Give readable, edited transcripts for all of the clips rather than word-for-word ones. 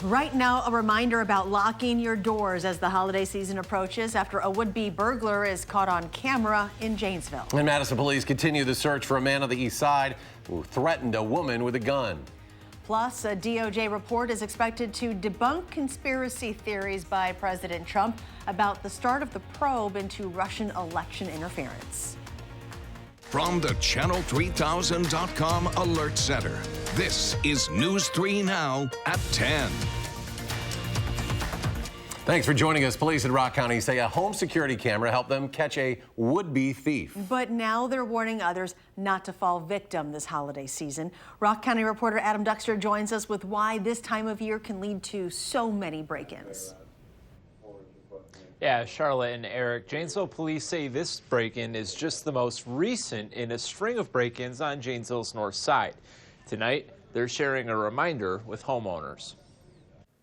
Right now, a reminder about locking your doors as the holiday season approaches after a would-be burglar is caught on camera in Janesville. And Madison police continue the search for a man on the east side who threatened a woman with a gun. Plus, a DOJ report is expected to debunk conspiracy theories by President Trump about the start of the probe into Russian election interference. From the Channel3000.com Alert Center, this is News 3 Now at 10. Thanks for joining us. Police in Rock County say a home security camera helped them catch a would-be thief. But now they're warning others not to fall victim this holiday season. Rock County reporter Adam Duxter joins us with why this time of year can lead to so many break-ins. Yeah, Charlotte and Eric, Janesville police say this break-in is just the most recent in a string of break-ins on Janesville's north side. Tonight, they're sharing a reminder with homeowners.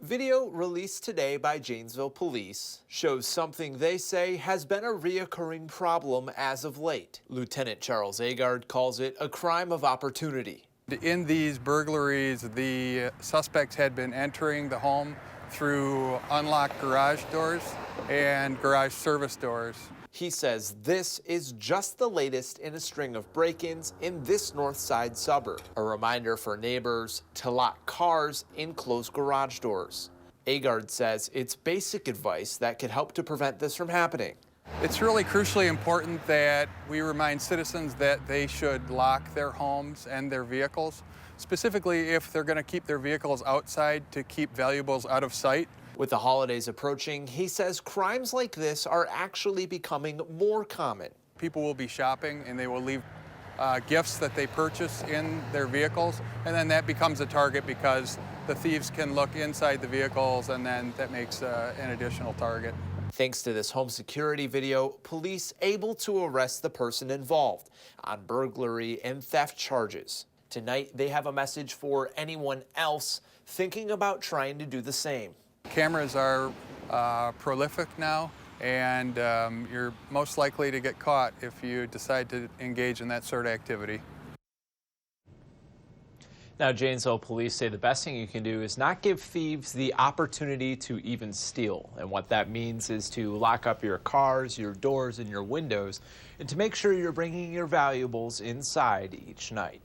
Video released today by Janesville police shows something they say has been a reoccurring problem as of late. Lieutenant Charles Agard calls it a crime of opportunity. In these burglaries, the suspects had been entering the home through unlocked garage doors and garage service doors. He says this is just the latest in a string of break-ins in this north side suburb. A reminder for neighbors to lock cars in closed garage doors. Agard says it's basic advice that could help to prevent this from happening. It's really crucially important that we remind citizens that they should lock their homes and their vehicles, specifically if they're going to keep their vehicles outside to keep valuables out of sight. With the holidays approaching, he says crimes like this are actually becoming more common. People will be shopping and they will leave gifts that they purchase in their vehicles, and then that becomes a target because the thieves can look inside the vehicles, and then that makes an additional target. Thanks to this home security video, police able to arrest the person involved on burglary and theft charges. Tonight, they have a message for anyone else thinking about trying to do the same. Cameras are prolific now, and you're most likely to get caught if you decide to engage in that sort of activity. Now, Janesville police say the best thing you can do is not give thieves the opportunity to even steal. And what that means is to lock up your cars, your doors, and your windows, and to make sure you're bringing your valuables inside each night.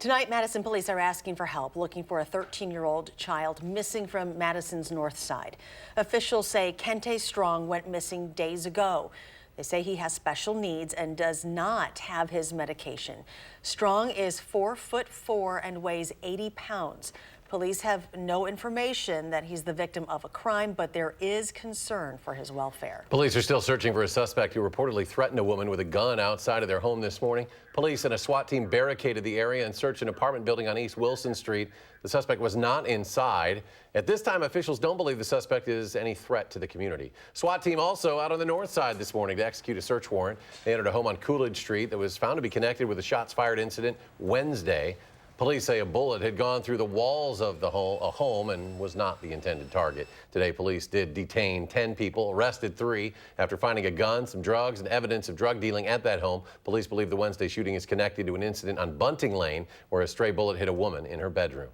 Tonight, Madison police are asking for help, looking for a 13-year-old child missing from Madison's north side. Officials say Kente Strong went missing days ago. They say he has special needs and does not have his medication. Strong is 4'4" and weighs 80 pounds. Police have no information that he's the victim of a crime, but there is concern for his welfare. Police are still searching for a suspect who reportedly threatened a woman with a gun outside of their home this morning. Police and a SWAT team barricaded the area and searched an apartment building on East Wilson Street. The suspect was not inside. At this time, officials don't believe the suspect is any threat to the community. SWAT team also out on the north side this morning to execute a search warrant. They entered a home on Coolidge Street that was found to be connected with a shots fired incident Wednesday. Police say a bullet had gone through the walls of the home and was not the intended target. Today, police did detain 10 people, arrested 3 after finding a gun, some drugs, and evidence of drug dealing at that home. Police believe the Wednesday shooting is connected to an incident on Bunting Lane where a stray bullet hit a woman in her bedroom.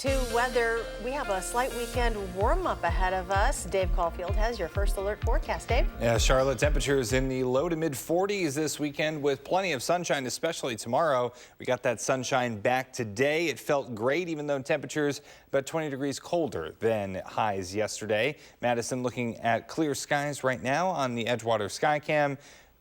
To weather, we have a slight weekend warm-up ahead of us. Dave Caulfield has your first alert forecast. Dave? Yeah, Charlotte, temperatures in the low to mid 40s this weekend with plenty of sunshine, especially tomorrow. We got that sunshine back today. It felt great, even though temperatures about 20 degrees colder than highs yesterday. Madison looking at clear skies right now on the Edgewater Skycam.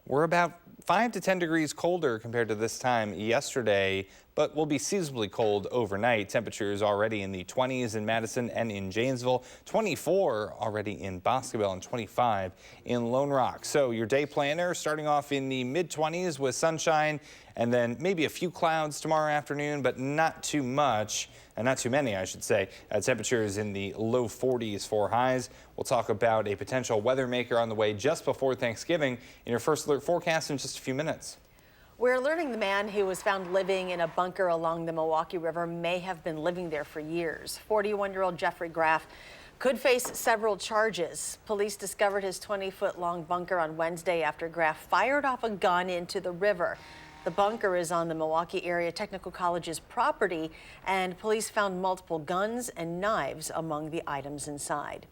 We're about 5 to 10 degrees colder compared to this time yesterday, but will be seasonably cold overnight. Temperatures already in the 20s in Madison and in Janesville, 24 already in Boscobel, and 25 in Lone Rock. So your day planner starting off in the mid-20s with sunshine, and then maybe a few clouds tomorrow afternoon, but not too much. And not too many, I should say. Temperatures in the low 40s for highs. We'll talk about a potential weather maker on the way just before Thanksgiving in your first alert forecast in just a few minutes. We're learning the man who was found living in a bunker along the Milwaukee River may have been living there for years. 41-year-old Jeffrey Graff could face several charges. Police discovered his 20-foot-long bunker on Wednesday after Graff fired off a gun into the river. The bunker is on the Milwaukee Area Technical College's property, and police found multiple guns and knives among the items inside.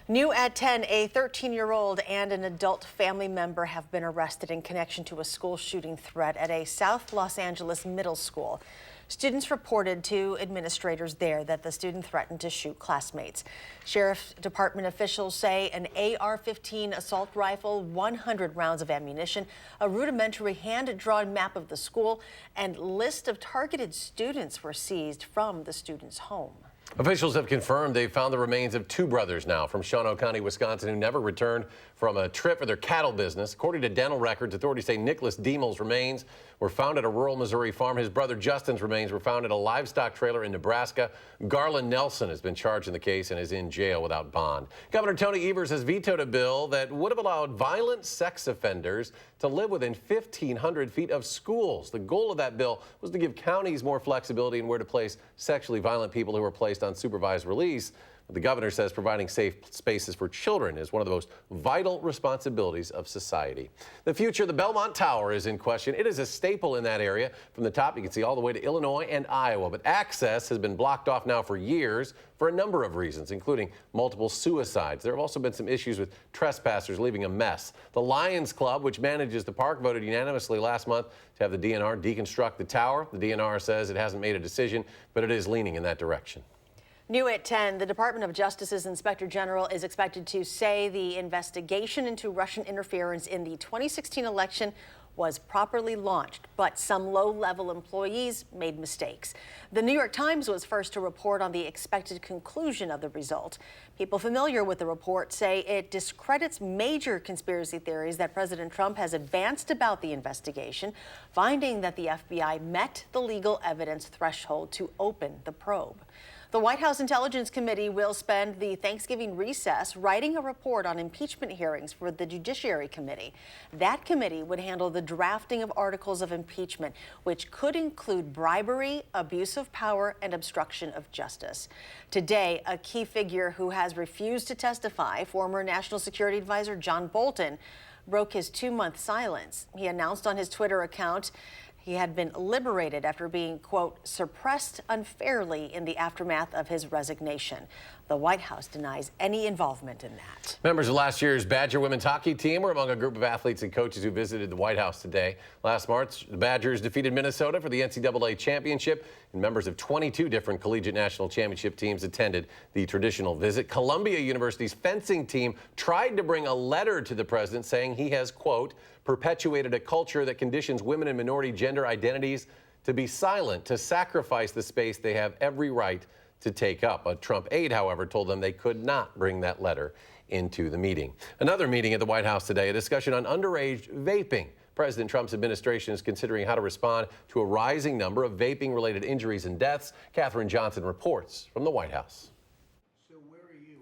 New at 10, a 13-year-old and an adult family member have been arrested in connection to a school shooting threat at a South Los Angeles middle school. Students reported to administrators there that the student threatened to shoot classmates. Sheriff's Department officials say an AR-15 assault rifle, 100 rounds of ammunition, a rudimentary hand-drawn map of the school, and list of targeted students were seized from the student's home. Officials have confirmed they found the remains of two brothers now from Shawano County, Wisconsin, who never returned from a trip for their cattle business. According to dental records, authorities say Nicholas Diemel's remains were found at a rural Missouri farm. His brother Justin's remains were found at a livestock trailer in Nebraska. Garland Nelson has been charged in the case and is in jail without bond. Governor Tony Evers has vetoed a bill that would have allowed violent sex offenders to live within 1,500 feet of schools. The goal of that bill was to give counties more flexibility in where to place sexually violent people who were placed on supervised release. But the governor says providing safe spaces for children is one of the most vital responsibilities of society. The future of the Belmont Tower is in question. It is a staple in that area. From the top, you can see all the way to Illinois and Iowa. But access has been blocked off now for years for a number of reasons, including multiple suicides. There have also been some issues with trespassers leaving a mess. The Lions Club, which manages the park, voted unanimously last month to have the DNR deconstruct the tower. The DNR says it hasn't made a decision, but it is leaning in that direction. New at 10, the Department of Justice's Inspector General is expected to say the investigation into Russian interference in the 2016 election was properly launched, but some low-level employees made mistakes. The New York Times was first to report on the expected conclusion of the result. People familiar with the report say it discredits major conspiracy theories that President Trump has advanced about the investigation, finding that the FBI met the legal evidence threshold to open the probe. The White House Intelligence Committee will spend the Thanksgiving recess writing a report on impeachment hearings for the Judiciary Committee. That committee would handle the drafting of articles of impeachment, which could include bribery, abuse of power, and obstruction of justice. Today, a key figure who has refused to testify, former National Security Advisor John Bolton, broke his 2-month silence. He announced on his Twitter account he had been liberated after being, quote, suppressed unfairly in the aftermath of his resignation. The White House denies any involvement in that. Members of last year's Badger women's hockey team were among a group of athletes and coaches who visited the White House today. Last March, the Badgers defeated Minnesota for the NCAA championship, and members of 22 different collegiate national championship teams attended the traditional visit. Columbia University's fencing team tried to bring a letter to the president saying he has, quote, perpetuated a culture that conditions women and minority gender identities to be silent, to sacrifice the space they have every right to take up. A Trump aide, however, told them they could not bring that letter into the meeting. Another meeting at the White House today, a discussion on underage vaping. President Trump's administration is considering how to respond to a rising number of vaping-related injuries and deaths. Katherine Johnson reports from the White House.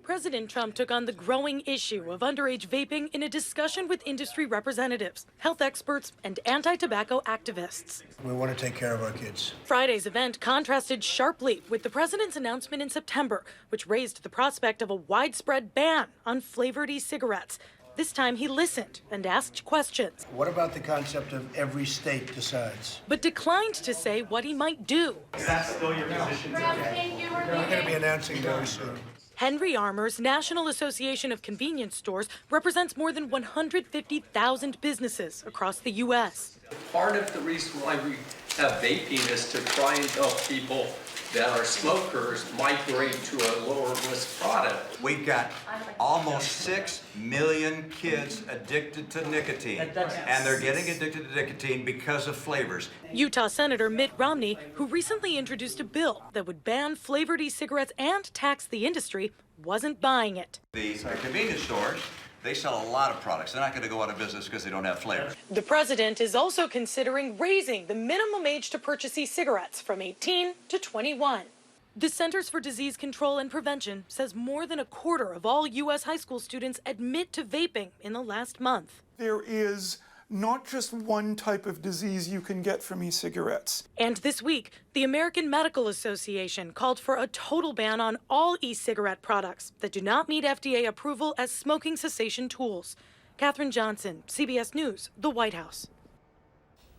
President Trump took on the growing issue of underage vaping in a discussion with industry representatives, health experts, and anti-tobacco activists. We want to take care of our kids. Friday's event contrasted sharply with the president's announcement in September, which raised the prospect of a widespread ban on flavored e-cigarettes. This time he listened and asked questions. What about the concept of every state decides? But declined to say what he might do. Is that still your position? We're going to be announcing very soon. Henry Armour's National Association of Convenience Stores represents more than 150,000 businesses across the U.S. Part of the reason why we have vaping is to try and help people that are smokers migrate to a lower risk product. We've got almost 6 million kids addicted to nicotine, and they're getting addicted to nicotine because of flavors. Utah Senator Mitt Romney, who recently introduced a bill that would ban flavored e-cigarettes and tax the industry, wasn't buying it. The convenience stores, they sell a lot of products. They're not going to go out of business because they don't have flavor. The president is also considering raising the minimum age to purchase e-cigarettes from 18 to 21. The Centers for Disease Control and Prevention says more than a quarter of all U.S. high school students admit to vaping in the last month. There is not just one type of disease you can get from e-cigarettes. And this week, the American Medical Association called for a total ban on all e-cigarette products that do not meet FDA approval as smoking cessation tools. Katherine Johnson, CBS News, the White House.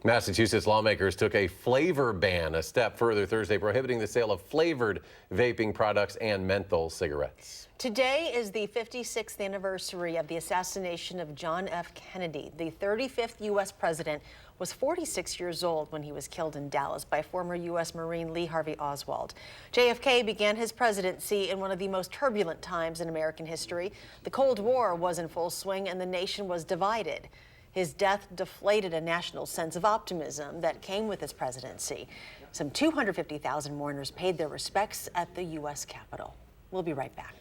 Massachusetts lawmakers took a flavor ban a step further Thursday, prohibiting the sale of flavored vaping products and menthol cigarettes. Today is the 56th anniversary of the assassination of John F. Kennedy. The 35th U.S. president was 46 years old when he was killed in Dallas by former U.S. Marine Lee Harvey Oswald. JFK began his presidency in one of the most turbulent times in American history. The Cold War was in full swing and the nation was divided. His death deflated a national sense of optimism that came with his presidency. Some 250,000 mourners paid their respects at the U.S. Capitol. We'll be right back.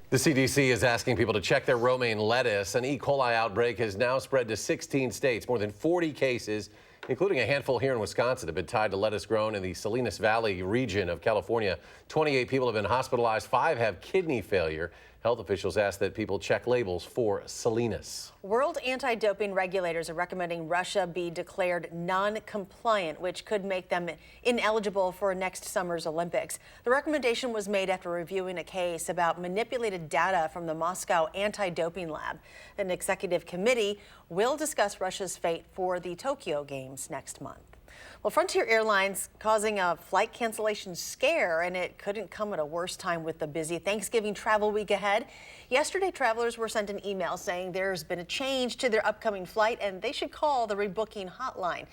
The CDC is asking people to check their romaine lettuce. An E. coli outbreak has now spread to 16 states. More than 40 cases, including a handful here in Wisconsin, have been tied to lettuce grown in the Salinas Valley region of California. 28 people have been hospitalized. 5 have kidney failure. Health officials ask that people check labels for Salinas. World anti-doping regulators are recommending Russia be declared non-compliant, which could make them ineligible for next summer's Olympics. The recommendation was made after reviewing a case about manipulated data from the Moscow anti-doping lab. An executive committee will discuss Russia's fate for the Tokyo Games next month. Well, Frontier Airlines causing a flight cancellation scare, and it couldn't come at a worse time with the busy Thanksgiving travel week ahead. Yesterday, travelers were sent an email saying there's been a change to their upcoming flight and they should call the rebooking hotline.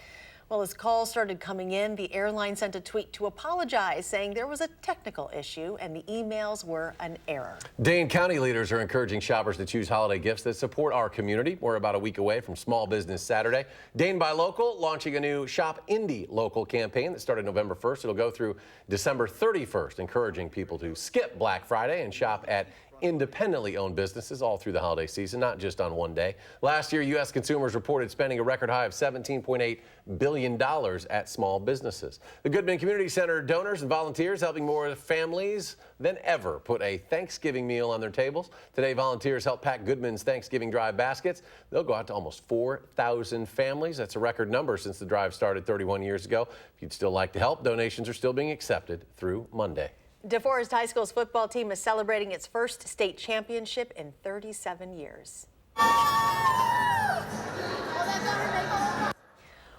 Well, as calls started coming in, the airline sent a tweet to apologize, saying there was a technical issue and the emails were an error. Dane County leaders are encouraging shoppers to choose holiday gifts that support our community. We're about a week away from Small Business Saturday. Dane Buy Local launching a new Shop Indie Local campaign that started November 1st. It'll go through December 31st, encouraging people to skip Black Friday and shop at independently owned businesses all through the holiday season, not just on one day. Last year, U.S. consumers reported spending a record high of $17.8 billion at small businesses. The Goodman Community Center donors and volunteers helping more families than ever put a Thanksgiving meal on their tables. Today, volunteers help pack Goodman's Thanksgiving drive baskets. They'll go out to almost 4,000 families. That's a record number since the drive started 31 years ago. If you'd still like to help, donations are still being accepted through Monday. DeForest High School's football team is celebrating its first state championship in 37 years.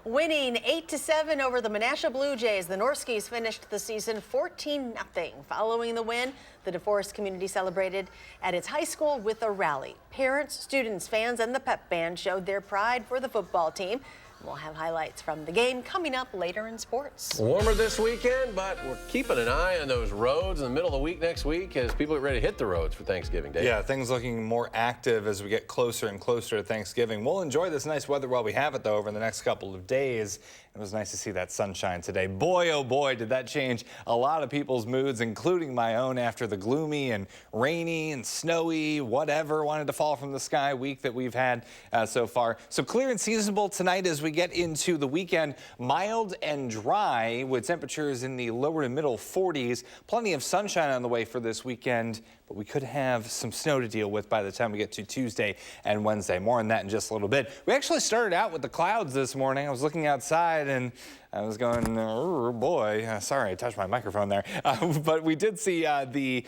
Winning 8-7 over the Menasha Blue Jays, the Norskis finished the season 14-0. Following the win, the DeForest community celebrated at its high school with a rally. Parents, students, fans, and the pep band showed their pride for the football team. We'll have highlights from the game coming up later in sports. Warmer this weekend, but we're keeping an eye on those roads in the middle of the week next week as people get ready to hit the roads for Thanksgiving Day. Yeah, things looking more active as we get closer and closer to Thanksgiving. We'll enjoy this nice weather while we have it, though, over the next couple of days. It was nice to see that sunshine today. Boy, oh boy, did that change a lot of people's moods, including my own, after the gloomy and rainy and snowy, whatever wanted to fall from the sky week that we've had so far. So clear and seasonable tonight as we get into the weekend. Mild and dry with temperatures in the lower to middle 40s. Plenty of sunshine on the way for this weekend, but we could have some snow to deal with by the time we get to Tuesday and Wednesday. More on that in just a little bit. We actually started out with the clouds this morning. I was looking outside and I was going, oh boy, sorry, I touched my microphone there. But we did see the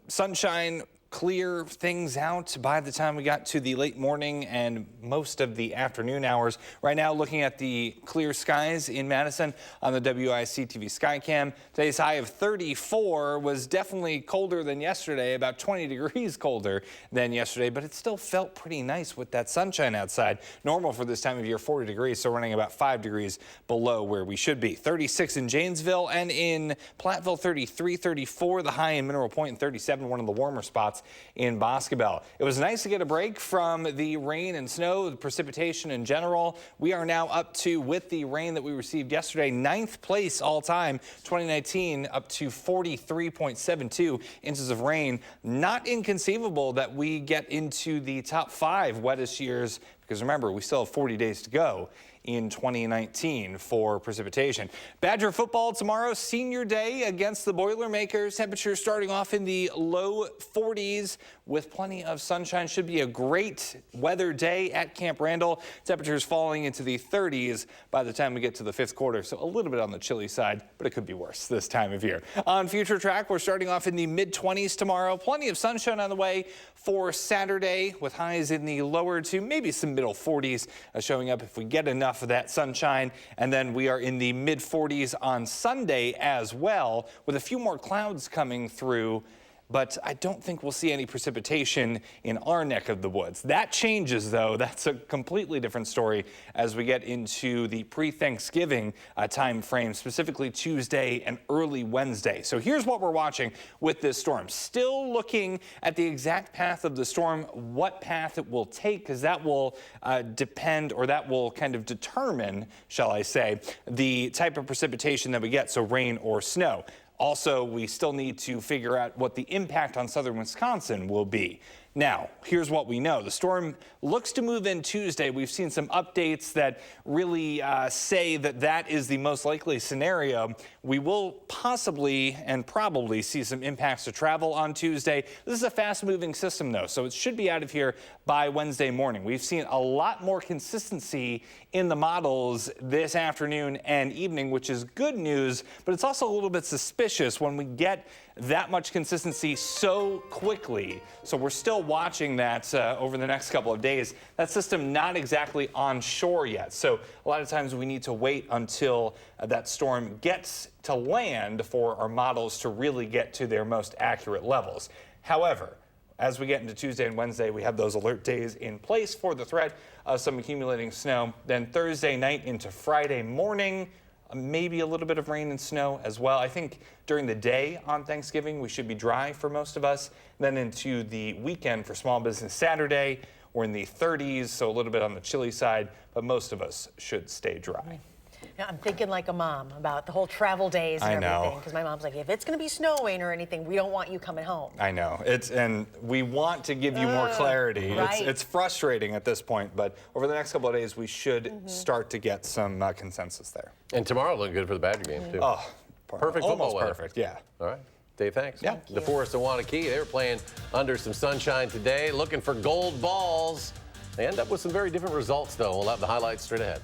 sunshine clear things out by the time we got to the late morning and most of the afternoon hours. Right now, looking at the clear skies in Madison on the WISC-TV Skycam. Today's high of 34 was definitely colder than yesterday, about 20 degrees colder than yesterday, but it still felt pretty nice with that sunshine outside. Normal for this time of year, 40 degrees, so running about 5 degrees below where we should be. 36 in Janesville, and in Platteville, 33, 34, the high in Mineral Point, and 37, one of the warmer spots in Boscobel. It was nice to get a break from the rain and snow, the precipitation in general. We are now up to, with the rain that we received yesterday, 9th place all time, 2019, up to 43.72 inches of rain. Not inconceivable that we get into the top 5 wettest years, because remember, we still have 40 days to go in 2019 for precipitation. Badger football tomorrow, senior day against the Boilermakers. Temperatures starting off in the low 40s with plenty of sunshine. Should be a great weather day at Camp Randall. Temperatures falling into the 30s by the time we get to the 5th quarter. So a little bit on the chilly side, but it could be worse this time of year. On Future Track, we're starting off in the mid-20s tomorrow. Plenty of sunshine on the way for Saturday with highs in the lower to maybe some middle 40s showing up if we get enough of that sunshine. And then we are in the mid 40s on Sunday as well, with a few more clouds coming through. But I don't think we'll see any precipitation in our neck of the woods. That changes, though. That's a completely different story as we get into the pre-Thanksgiving time frame, specifically Tuesday and early Wednesday. So here's what we're watching with this storm. Still looking at the exact path of the storm, what path it will take, because that will depend, or that will kind of determine, shall I say, the type of precipitation that we get, so rain or snow. Also, we still need to figure out what the impact on southern Wisconsin will be. Now, here's what we know. The storm looks to move in Tuesday. We've seen some updates that really say that that is the most likely scenario. We will possibly and probably see some impacts to travel on Tuesday. This is a fast-moving system, though, so it should be out of here by Wednesday morning. We've seen a lot more consistency in the models this afternoon and evening, which is good news, but it's also a little bit suspicious when we get that much consistency so quickly. So we're still watching that over the next couple of days. That system not exactly on shore yet. So a lot of times we need to wait until that storm gets to land for our models to really get to their most accurate levels. However, as we get into Tuesday and Wednesday, we have those alert days in place for the threat of some accumulating snow. Then Thursday night into Friday morning, maybe a little bit of rain and snow as well. I think during the day on Thanksgiving, we should be dry for most of us. Then into the weekend for small business Saturday, we're in the 30s, so a little bit on the chilly side, but most of us should stay dry. I'm thinking like a mom about the whole travel days and everything. Because my mom's like, if it's going to be snowing or anything, we don't want you coming home. I know. And we want to give you more clarity. Right. It's frustrating at this point, but over the next couple of days, we should start to get some consensus there. And tomorrow looking good for the Badger game, too. Oh, perfect football almost weather. Perfect, yeah. All right. Dave, thanks. Yeah. DeForest and Wanakee, they were playing under some sunshine today, looking for gold balls. They end up with some very different results, though. We'll have the highlights straight ahead.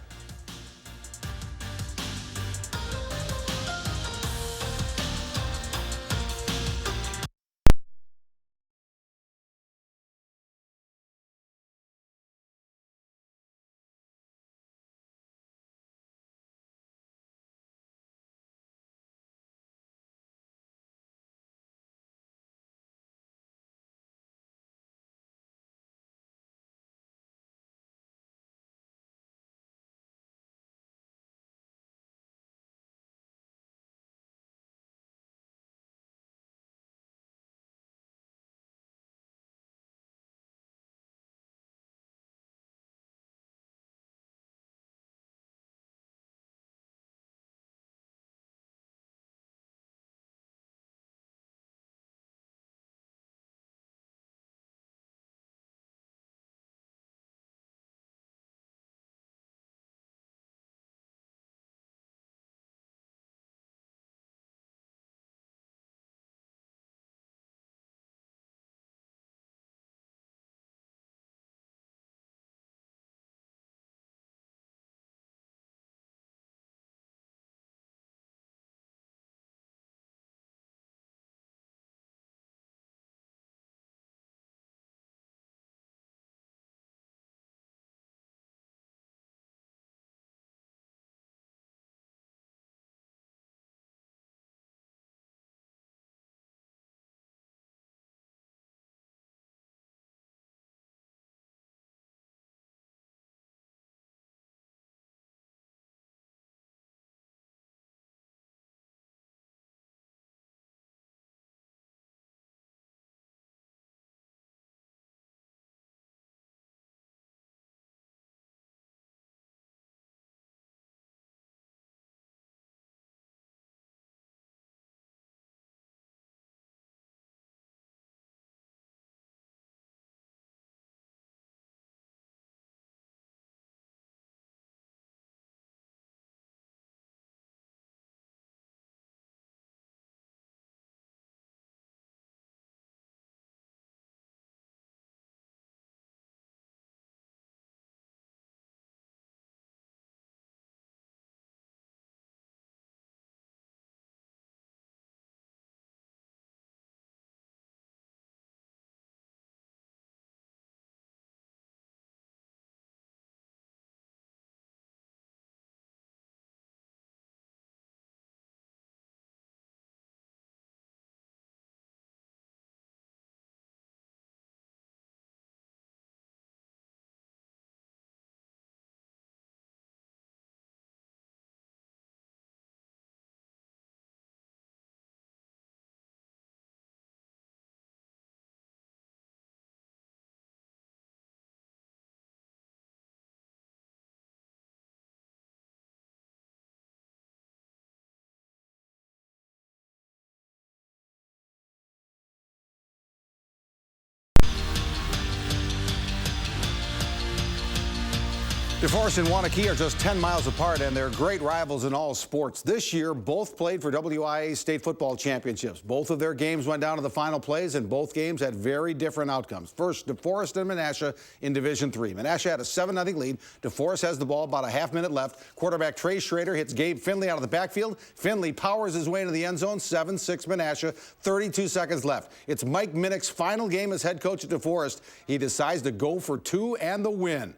DeForest and Wanakee are just 10 miles apart, and they're great rivals in all sports. This year, both played for WIA state football championships. Both of their games went down to the final plays, and both games had very different outcomes. First, DeForest and Menasha in Division III. Menasha had a 7-0 lead. DeForest has the ball, about a half-minute left. Quarterback Trey Schrader hits Gabe Finley out of the backfield. Finley powers his way into the end zone, 7-6 Menasha, 32 seconds left. It's Mike Minnick's final game as head coach at DeForest. He decides to go for two and the win.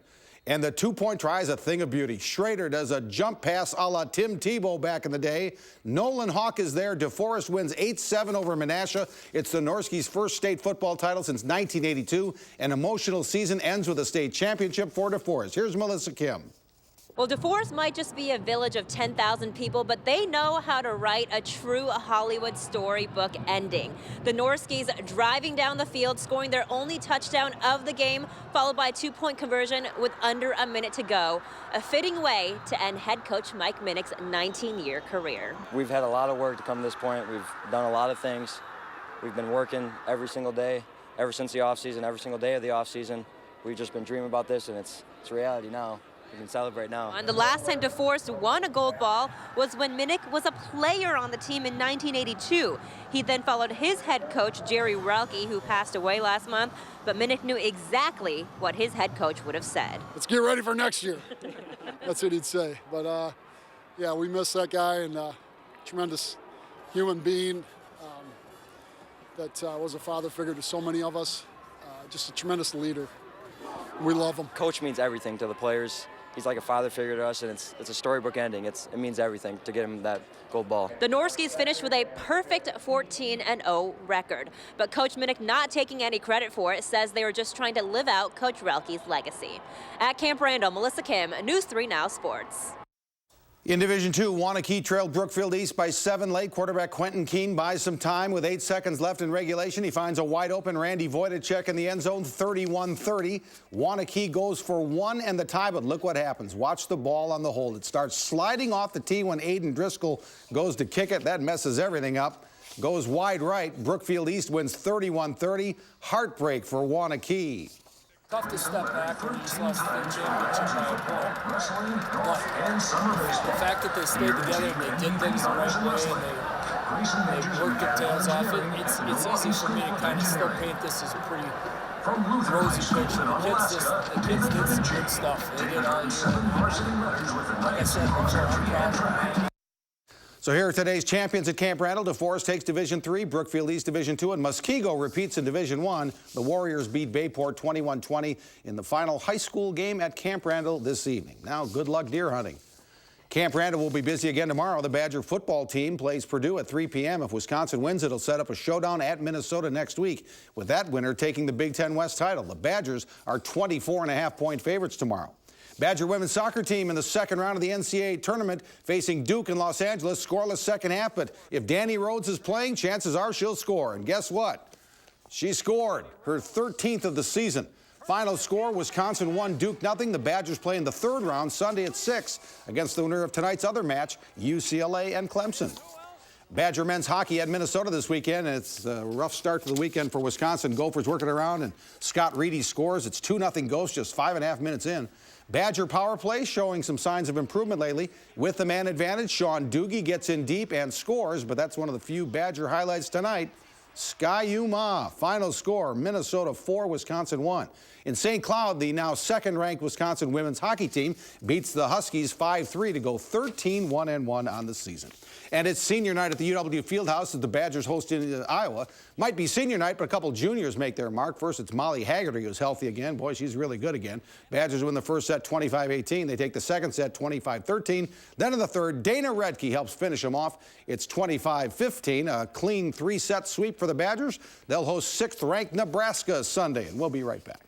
And the two-point try is a thing of beauty. Schrader does a jump pass a la Tim Tebow back in the day. Nolan Hawk is there. DeForest wins 8-7 over Menasha. It's the Norski's first state football title since 1982. An emotional season ends with a state championship for DeForest. Here's Melissa Kim. Well, DeForest might just be a village of 10,000 people, but they know how to write a true Hollywood storybook ending. The Norskis driving down the field, scoring their only touchdown of the game, followed by a 2-point conversion with under a minute to go. A fitting way to end head coach Mike Minnick's 19-year career. We've had a lot of work to come to this point. We've done a lot of things. We've been working every single day, ever since the offseason, every single day of the offseason. We've just been dreaming about this, and it's reality now. We can celebrate now. And the last time DeForest won a gold ball was when Minnick was a player on the team in 1982. He then followed his head coach, Jerry Relke, who passed away last month. But Minnick knew exactly what his head coach would have said. Let's get ready for next year. That's what he'd say. But yeah, we miss that guy, and tremendous human being that was a father figure to so many of us. Just a tremendous leader. We love him. Coach means everything to the players. He's like a father figure to us, and it's a storybook ending. It means everything to get him that gold ball. The Norskis finished with a perfect 14-0 record, but Coach Minnick, not taking any credit for it, says they were just trying to live out Coach Relke's legacy. At Camp Randall, Melissa Kim, News 3 Now Sports. In Division II, Wanakee trailed Brookfield East by 7 late. Quarterback Quentin Keene buys some time with 8 seconds left in regulation. He finds a wide-open Randy Voidacek in the end zone, 31-30. Wanakee goes for 1 and the tie, but look what happens. Watch the ball on the hold. It starts sliding off the tee when Aiden Driscoll goes to kick it. That messes everything up. Goes wide right. Brookfield East wins 31-30. Heartbreak for Wanakee. Tough to step back when you just lost the championship by a point. But the fact that they stayed together and they did things the right way and they worked their tails off, it's easy for me to kind of still paint this as a pretty rosy picture. The kids did some good stuff. They did all year. Like I said before, I'm proud of them. So here are today's champions at Camp Randall. DeForest takes Division III, Brookfield East Division II, and Muskego repeats in Division I. The Warriors beat Bayport 21-20 in the final high school game at Camp Randall this evening. Now, good luck deer hunting. Camp Randall will be busy again tomorrow. The Badger football team plays Purdue at 3 p.m. If Wisconsin wins, it'll set up a showdown at Minnesota next week, with that winner taking the Big Ten West title. The Badgers are 24.5-point favorites tomorrow. Badger women's soccer team in the second round of the NCAA tournament facing Duke in Los Angeles. Scoreless second half, but if Danny Rhodes is playing, chances are she'll score. And guess what? She scored her 13th of the season. Final score, Wisconsin 1, Duke 0. The Badgers play in the third round Sunday at 6 against the winner of tonight's other match, UCLA and Clemson. Badger men's hockey at Minnesota this weekend, and it's a rough start to the weekend for Wisconsin. Gophers working around, and Scott Reedy scores. It's 2-0 Ghosts just 5.5 minutes in. Badger power play showing some signs of improvement lately. With the man advantage, Sean Doogie gets in deep and scores, but that's one of the few Badger highlights tonight. Ski-U-Ma, final score, Minnesota 4, Wisconsin 1. In St. Cloud, the now second-ranked Wisconsin women's hockey team beats the Huskies 5-3 to go 13-1-1 on the season. And it's senior night at the UW Fieldhouse as the Badgers host in Iowa. Might be senior night, but a couple juniors make their mark. First, it's Molly Haggerty, who's healthy again. Boy, she's really good again. Badgers win the first set 25-18. They take the second set 25-13. Then in the third, Dana Redke helps finish them off. It's 25-15, a clean 3-set sweep for the Badgers. They'll host 6th-ranked Nebraska Sunday, and we'll be right back.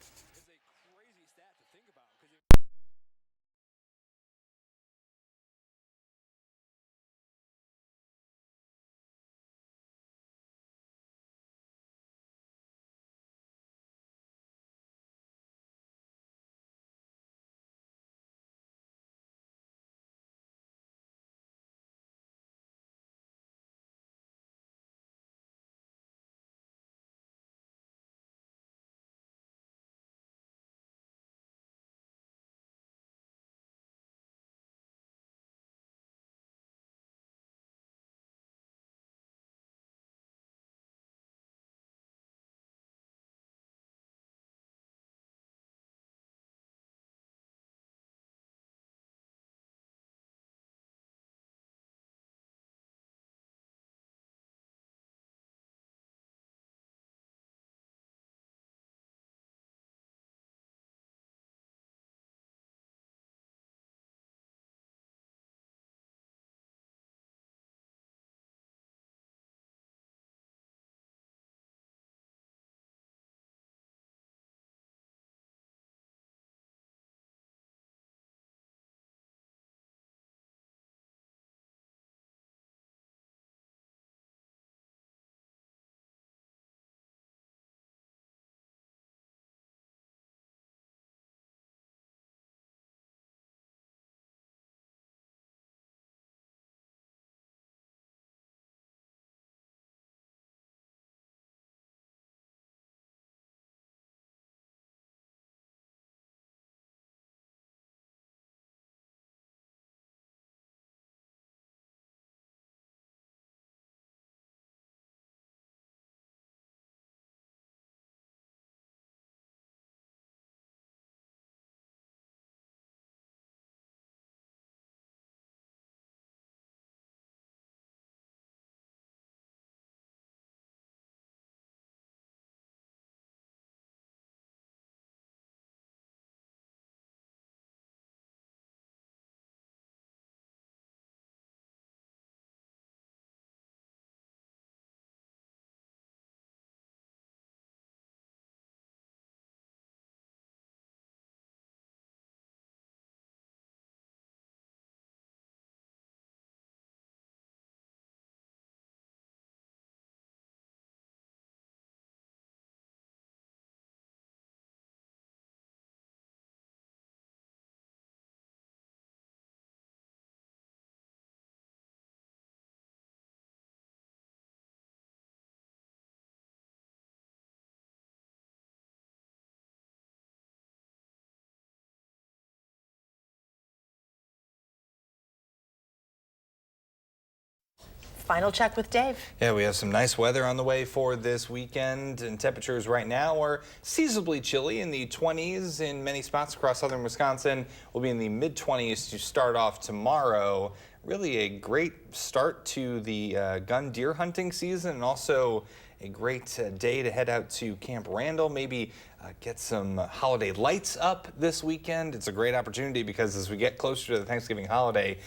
Final check with Dave. Yeah, we have some nice weather on the way for this weekend, and temperatures right now are seasonably chilly in the 20s in many spots across southern Wisconsin. We'll be in the mid-20s to start off tomorrow. Really a great start to the gun deer hunting season, and also a great day to head out to Camp Randall, maybe get some holiday lights up this weekend. It's a great opportunity because as we get closer to the Thanksgiving holiday,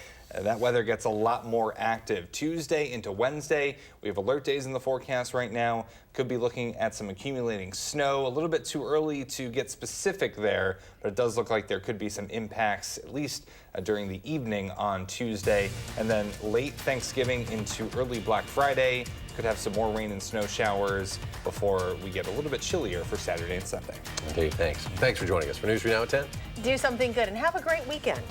that weather gets a lot more active. Tuesday into Wednesday, we have alert days in the forecast right now. Could be looking at some accumulating snow. A little bit too early to get specific there, but it does look like there could be some impacts, at least during the evening on Tuesday. And then late Thanksgiving into early Black Friday, could have some more rain and snow showers before we get a little bit chillier for Saturday and Sunday. Dave, thanks. Thanks for joining us for News 3 Now at 10. Do something good and have a great weekend.